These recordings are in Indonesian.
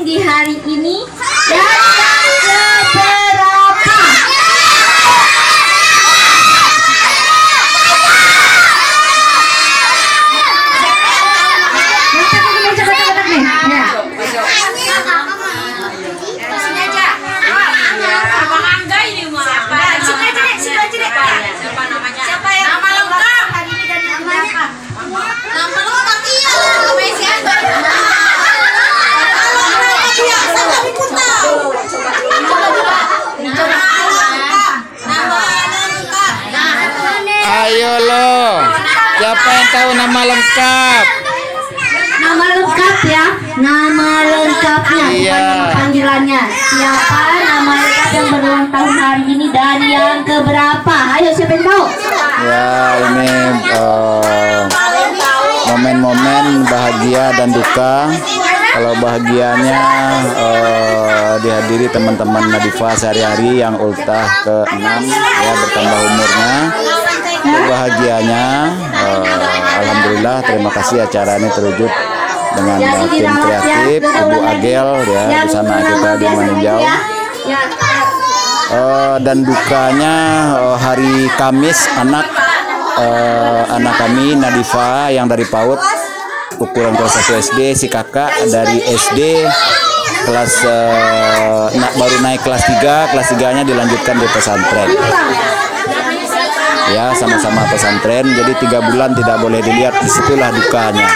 di hari ini dan seberapa? Ayo lo, siapa yang tahu nama lengkap? Nama lengkap ya, nama lengkapnya, bukan Iya. nama panggilannya. Siapa nama lengkap yang berulang tahun hari ini dan yang keberapa? Ayo, siapa yang tahu? Ya, ini momen-momen bahagia dan duka. Kalau bahagianya dihadiri teman-teman Nadifa sehari-hari yang ultah ke-6 ya, bertambah umurnya. Bahagianya alhamdulillah, terima kasih acara ini terwujud dengan tim kreatif Ibu Agel ya, di sana kita di Meninjau. Dan dukanya hari Kamis anak kami Nadifa yang dari PAUD ukuran kelas 1 SD, si kakak dari SD kelas baru naik kelas 3, kelas 3-nya dilanjutkan di pesantren. Ya, sama-sama pesantren, jadi 3 bulan tidak boleh dilihat. Disitulah dukanya,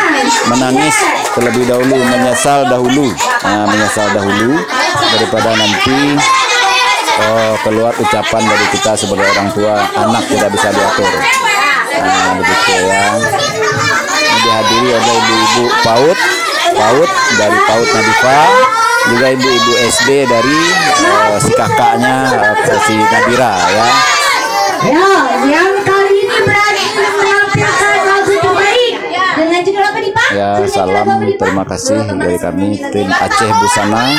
menangis terlebih dahulu, menyesal dahulu, menyesal dahulu daripada nanti keluar ucapan dari kita sebagai orang tua, anak tidak bisa diatur. Begitu ya. Ini dihadiri oleh ibu-ibu PAUD dari PAUD Nadifa, juga ibu-ibu SD dari si kakaknya si Nabira ya. Ya, yang kali ini berani menampilkan lagu terbaik dengan judul apa nih Pak? Ya, salam terima kasih dari kami tim Aceh Busana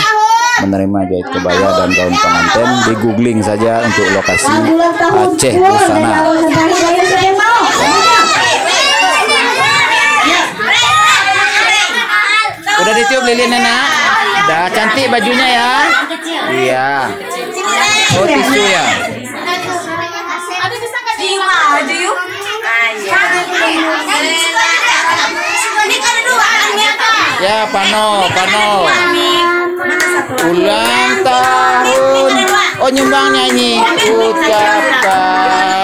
menerima jahit kebaya dan gaun pengantin. Di googling saja untuk lokasi Aceh Busana. Udah ditiup lilinnya nak? Udah cantik bajunya ya? Iya. Oh, tisu ya? Ya, Pano. Ulang tahun. Oh, nyumbangnya ini. Ucapkan